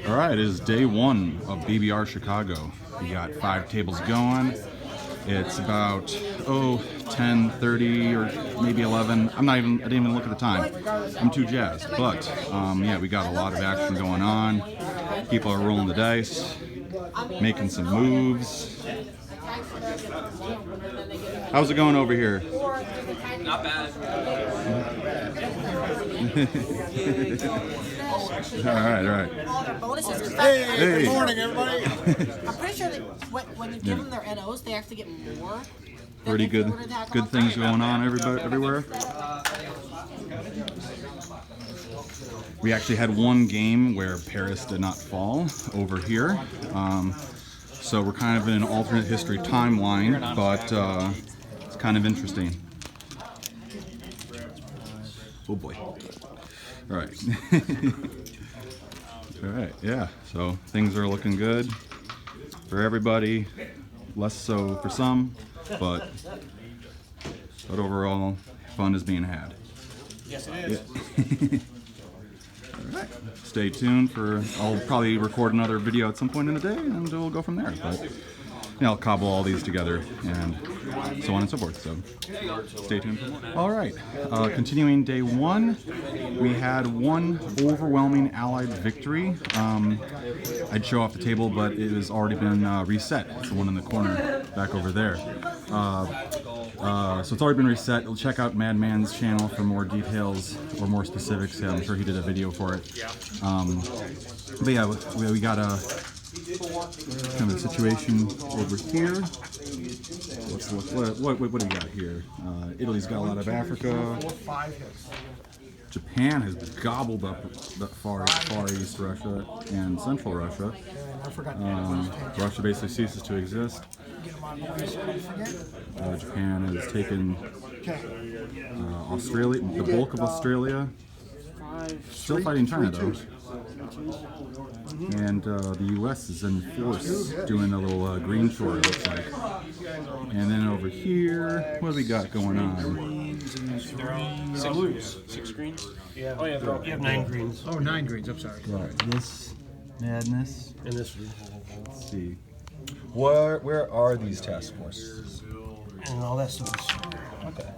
All right, it is day one of BBR Chicago. We got 5 tables going. It's about 10:30 or maybe 11. I didn't even look at the time. I'm too jazzed. But yeah, we got a lot of action going on. People are rolling the dice, making some moves. How's it going over here? Not bad. All right. Hey, Hey. good morning, everybody. I'm pretty sure that when you give them their NOs, they actually get more. Pretty good things going on everywhere. We actually had one game where Paris did not fall over here. So we're kind of in an alternate history timeline, but it's kind of interesting. Oh boy. All right. All right, yeah, so things are looking good for everybody, less so for some, but overall, fun is being had. Yes, it is. Yeah. All right, stay tuned I'll probably record another video at some point in the day, and we'll go from there. But yeah, I'll cobble all these together and so on and so forth. So stay tuned for more. All right, continuing day one, we had one overwhelming Allied victory. I'd show off the table, but it has already been reset. It's the one in the corner back over there. So it's already been reset. We'll check out Madman's channel for more details or more specifics. Yeah, I'm sure he did a video for it. But yeah, we got a kind of a situation over here. What do we got here? Italy's got a lot of Africa. Japan has gobbled up the far east Russia and central Russia. Russia basically ceases to exist. Japan has taken Australia, the bulk of Australia. Still fighting China though. And the U.S. is in force doing a little green shore, it looks like. And then over here, what do we got going on? They're all 6 blues. 6 greens? Yeah. Oh, yeah, you have 9 greens. Oh, 9 greens, I'm sorry. Right, this madness. And this one. Let's see. Where are these task forces? And all that stuff. Okay.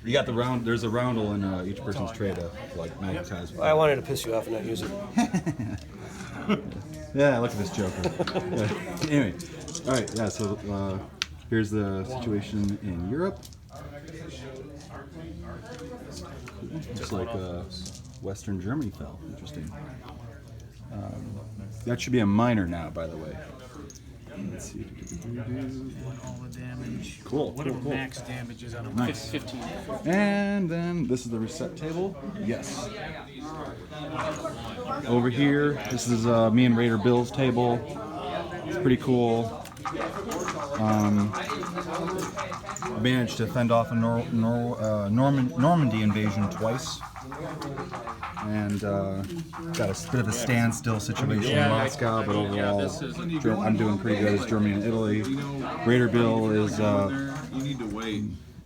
You got the round. There's a roundel in each person's tray to like magnetize. I wanted to piss you off and not use it. Yeah, look at this joker. Yeah. Anyway, all right. Yeah. So here's the situation in Europe. Looks like Western Germany fell. Interesting. That should be a minor now, by the way. Let's see. All the damage. Cool. Whatever max damage is on a Nice. 15. And then this is the reset table. Yes. Over here, this is me and Raider Bill's table. It's pretty cool. Managed to fend off a Normandy invasion twice. And got a bit of a standstill situation in Moscow, but overall, I'm doing pretty good as Germany and Italy. Raider Bill is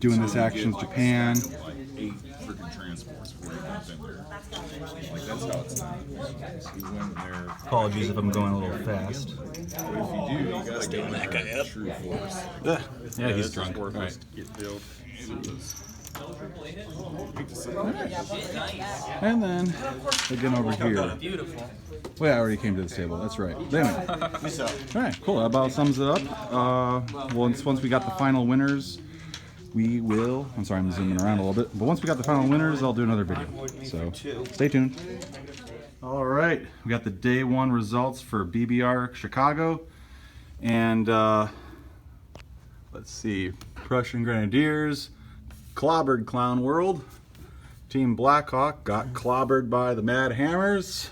doing this action with Japan. Apologies if I'm going a little fast. Yeah, he's drunk. Right. And then again over here. Well, I already came to this table. That's right. But anyway. All right, cool. That about sums it up. Once we got the final winners, we will. I'm sorry, I'm zooming around a little bit. But once we got the final winners, I'll do another video. So stay tuned. All right, we got the day one results for BBR Chicago, and let's see, Prussian Grenadiers clobbered Clown World. Team Blackhawk got clobbered by the Mad Hammers.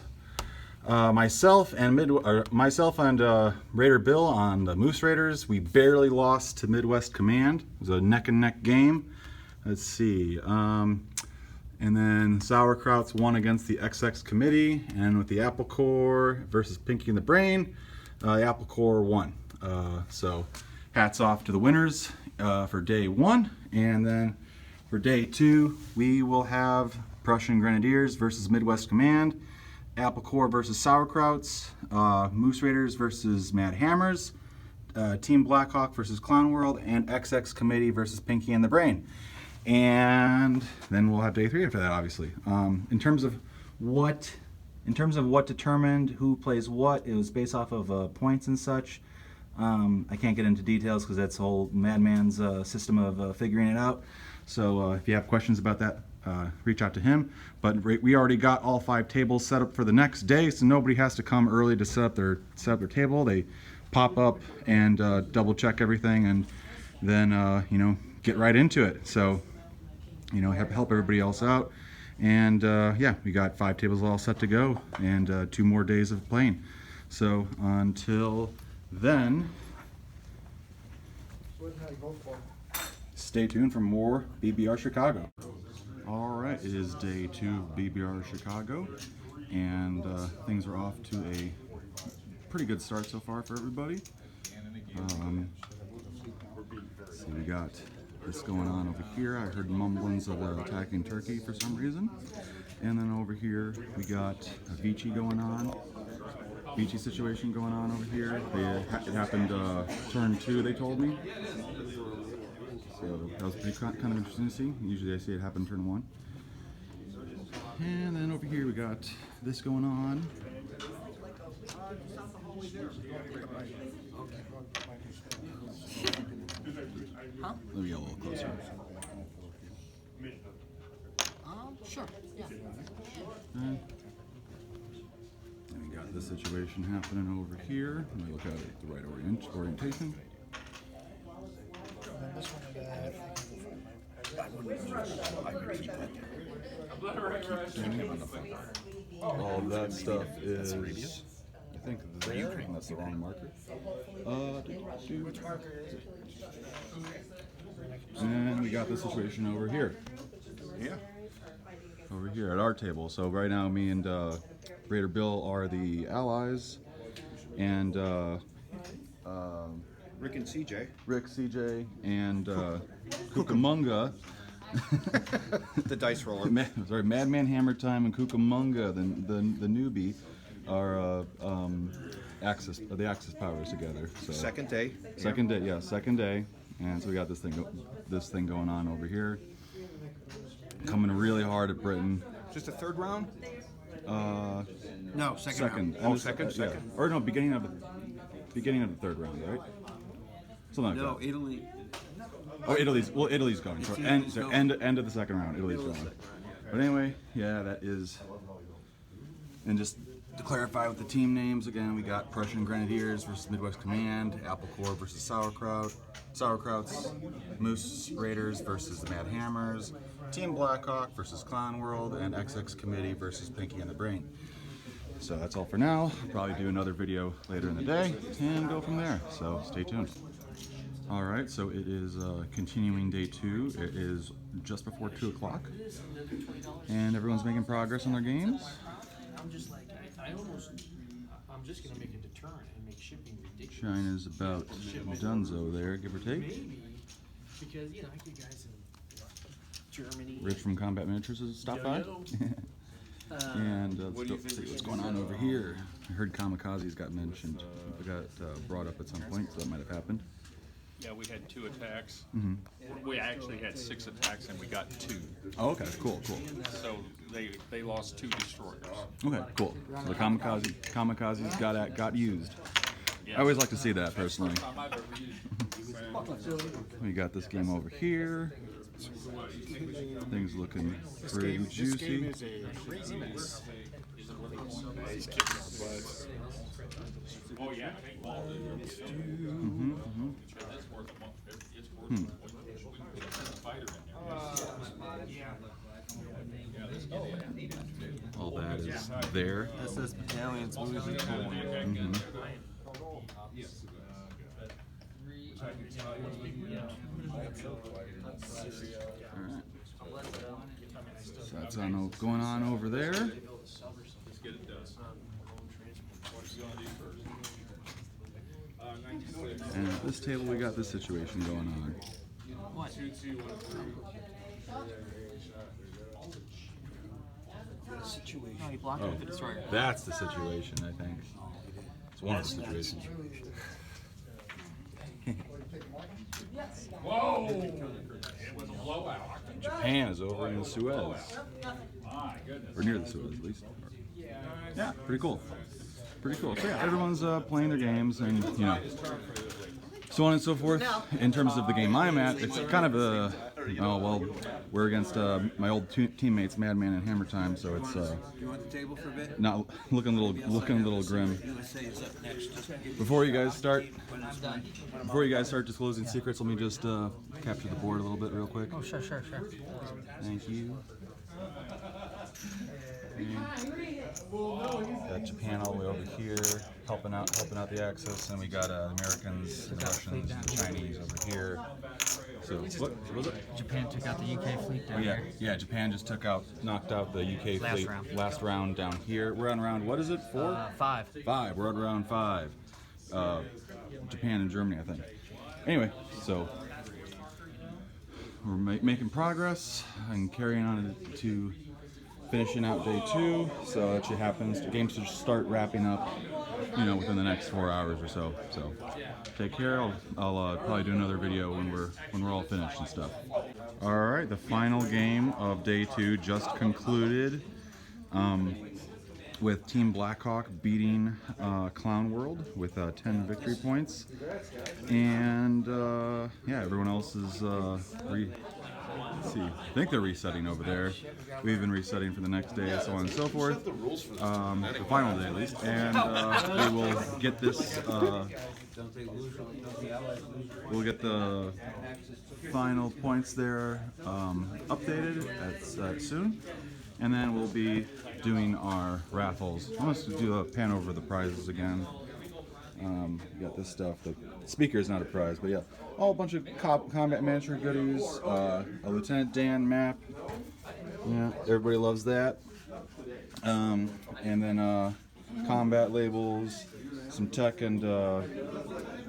Myself and Raider Bill on the Moose Raiders, we barely lost to Midwest Command. It was a neck and neck game. Let's see. And then Sauerkrauts won against the XX Committee, and with the Apple Core versus Pinky and the Brain, the Apple Core won. So hats off to the winners for day one, and then for day two we will have Prussian Grenadiers versus Midwest Command, Apple Core versus Sauerkrauts, Moose Raiders versus Mad Hammers, Team Blackhawk versus Clown World, and XX Committee versus Pinky and the Brain. And then we'll have day 3 after that, obviously. In terms of what determined who plays what, it was based off of points and such. I can't get into details because that's the whole Madman's system of figuring it out. So if you have questions about that, reach out to him. But we already got all 5 tables set up for the next day, so nobody has to come early to set up their table. They pop up and double check everything, and then you know, get right into it. So you know, help everybody else out. And yeah, we got 5 tables all set to go, and 2 more days of playing. So until then, stay tuned for more BBR Chicago. All right, it is day 2 of BBR Chicago, and things are off to a pretty good start so far for everybody. So we got this going on over here. I heard mumblings of attacking Turkey for some reason. And then over here we got a BBR-CHI going on. BBR-CHI situation going on over here. It happened turn 2, they told me. So that was pretty kind of interesting to see. Usually I see it happen turn 1. And then over here we got this going on. Huh? Let me get a little closer. Sure. Yeah. And we got this situation happening over here. Let me look at it the right orientation. All of that stuff is, I think, there, and that's the wrong marker. Which marker is it? And we got the situation over here. Yeah. Over here at our table. So right now, me and Raider Bill are the allies, and Rick and CJ. Rick, CJ, and Cucamonga. The dice roller. Sorry, Madman Hammer Time and Cucamonga, the newbie, are the Axis powers together. So Second day. second day, yeah, second day, and so we got this thing going on over here, coming really hard at Britain. Just a 3rd round? No, second. Oh, second. Yeah. Or no, beginning of the 3rd round, right? Something like that. Italy. Oh, Italy's going. So end of the 2nd round. Italy's going. But anyway, yeah, that is. And just to clarify with the team names again, we got Prussian Grenadiers versus Midwest Command, Apple Core versus Sauerkrauts, Moose Raiders versus the Mad Hammers, Team Blackhawk versus Clown World, and XX Committee versus Pinky and the Brain. So that's all for now. I'll probably do another video later in the day and go from there. So stay tuned. All right, so it is continuing day 2. It is just before 2 o'clock, and everyone's making progress on their games. I'm just like, I'm just gonna make a deterrent and make shipping ridiculous. Shine is about donezo there, give or take. Maybe, because, you know, I get guys in Germany. Rich from Combat Miniatures has stopped by. And let's see what's going on over here. I heard Kamikazes got mentioned. Got brought up at some point, so that might have happened. Yeah, we had 2 attacks. We actually had 6 attacks and we got 2. Oh, okay, cool. So they lost 2 destroyers. Okay, cool. So the Kamikazes got used. Yes. I always like to see that personally. We got this game over here. Things looking pretty juicy. This game is a crazy mess. Oh yeah. All that is there. SS Battalion's moving forward. Alright. So that's going on over there. And at this table we got this situation going on. No, you blocked it with the destroyer. That's the situation, I think. It's one of the situations. Whoa! It was a blowout. Japan is over in Suez. Or near the Suez, at least. Yeah, pretty cool. Pretty cool. So yeah, everyone's playing their games and, you know, so on and so forth. In terms of the game I'm at, it's kind of a, oh, well, we're against my old teammates, Madman and Hammer Time, so it's You want the table for a bit? not looking a little grim. USA is up next. Before you guys start disclosing secrets, let me just capture the board a little bit real quick. Oh, sure. Thank you. Got Japan all the way over here, helping out the Axis, and we got the Americans, the Russians, and the Chinese over here. So what was it? Japan took out the UK fleet down Yeah, there. yeah. Japan just knocked out the UK Last fleet round. last round down here. We're on round, what is it? 4? 5. 5. We're on round 5. Japan and Germany, I think. Anyway, so we're making progress and carrying on to finishing out day 2. So that should happen. The games should start wrapping up, you know, within the next 4 hours or so. So take care. I'll probably do another video when we're all finished and stuff. All right, the final game of day 2 just concluded. With Team Blackhawk beating Clown World with 10 victory points, and yeah, everyone else is let's see, I think they're resetting over there. We've been resetting for the next day, so on and so forth. The final day at least, and we will get this. We'll get the final points there updated at soon. And then we'll be doing our raffles. I'm going to do a pan over the prizes again. Got this stuff. The speaker is not a prize, but yeah. A bunch of combat manager goodies. A Lieutenant Dan map. Yeah, everybody loves that. And then combat labels, some tech and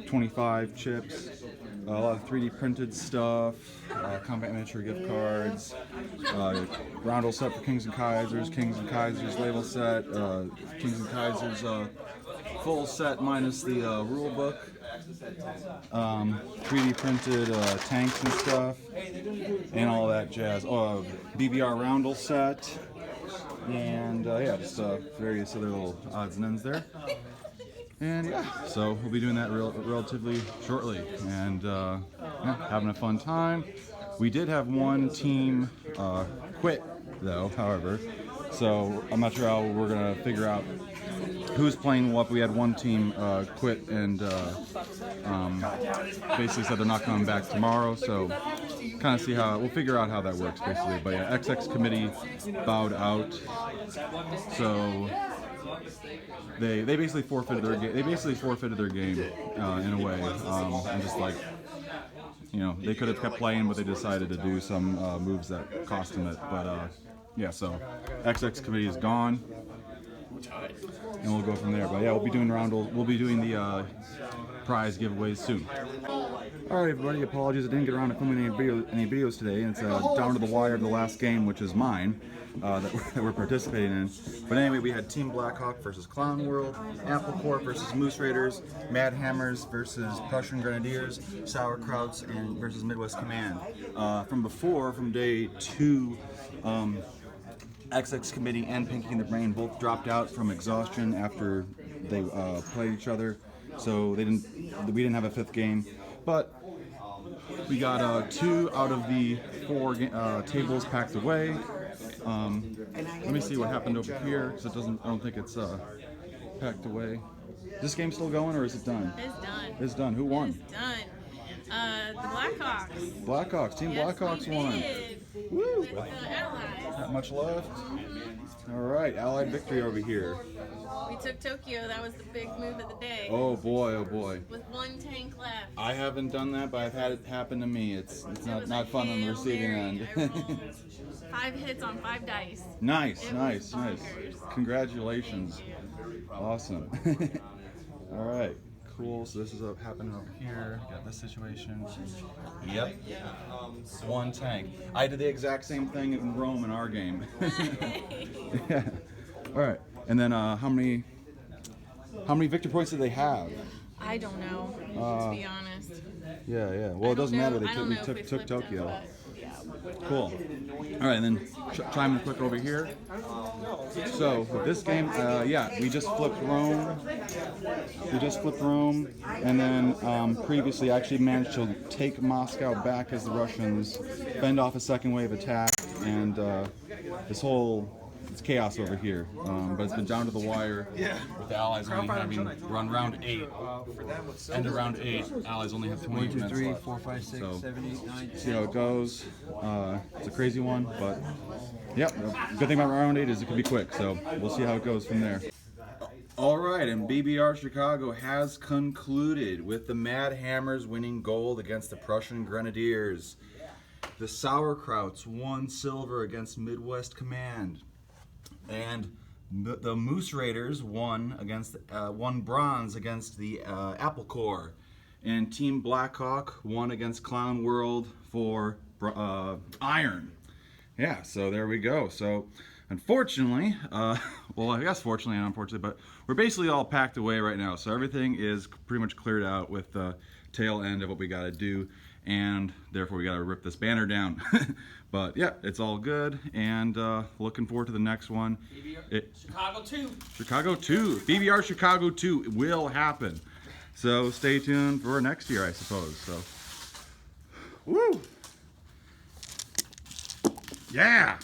25 chips. A lot of 3D printed stuff, combat miniature gift cards, roundel set for Kings and Kaisers label set, Kings and Kaisers full set minus the rule book, 3D printed tanks and stuff, and all that jazz. BBR roundel set, and yeah, just various other little odds and ends there. And yeah, so we'll be doing that relatively shortly, and yeah, having a fun time. We did have one team quit, though, however, so I'm not sure how we're going to figure out who's playing what. We had one team quit and basically said they're not coming back tomorrow, so kind of see how, we'll figure out how that works, basically. But yeah, XX committee bowed out, so they basically forfeited their game. They basically forfeited their game in a way. And just like, you know, they could have kept playing, but they decided to do some moves that cost them it. But yeah, so XX committee is gone, and we'll go from there. But yeah, we'll be doing We'll be doing the prize giveaways soon. All right, everybody. Apologies, I didn't get around to filming any videos today. It's down to the wire of the last game, which is mine. That we're participating in. But anyway, we had Team Blackhawk versus Clown World, Apple Corps versus Moose Raiders, Mad Hammers versus Prussian Grenadiers, Sauerkrauts and versus Midwest Command. From day 2, XX Committee and Pinky and the Brain both dropped out from exhaustion after they played each other, so we didn't have a 5th game. But we got 2 out of the 4 tables packed away. Let me see what happened over here, because I don't think it's packed away. Is this game still going, or is it done? It's done. It's done. Who won? It's done. The Blackhawks. Blackhawks. Team Yes, Blackhawks we won. did. Woo! With the Allies. Not much left. All right, Allied victory over here. We took Tokyo. That was the big move of the day. Oh boy, oh boy. With 1 tank left. I haven't done that, but I've had it happen to me. It's It not was not a fun on the Hail receiving Mary. end. I rolled 5 hits on 5 dice. Nice, It nice, was nice. bonkers. Congratulations. Awesome. All right, cool. So this is happening over here. Got this situation. Yep. One tank. I did the exact same thing in Rome in our game. Yeah. All right. And then how many victory points do they have? I don't know, to be honest. Yeah, yeah. Well, it doesn't matter. We took Tokyo. Cool. All right, and then chime in quick over here. So with this game, yeah, we just flipped Rome. And then previously actually managed to take Moscow back as the Russians fend off a second wave attack, and it's chaos over here. But it's been down to the wire with the Allies only having run round 8. End of round 8, Allies only have 20 minutes 3, left. 4, 5, 6, 7, 8, 9, 10. See how it goes. It's a crazy one, but yep. The good thing about round 8 is it can be quick, so we'll see how it goes from there. All right, and BBR Chicago has concluded with the Mad Hammers winning gold against the Prussian Grenadiers. The Sauerkrauts won silver against Midwest Command, and the Moose Raiders won bronze against the Apple Corps, and Team Blackhawk won against Clown World for iron. Yeah, so there we go. So unfortunately, well, I guess fortunately and unfortunately, but we're basically all packed away right now. So everything is pretty much cleared out with the tail end of what we got to do, and therefore we got to rip this banner down. But yeah, it's all good, and looking forward to the next one. Chicago 2. Chicago 2. BBR Chicago 2 will happen. So stay tuned for next year, I suppose. So, woo! Yeah!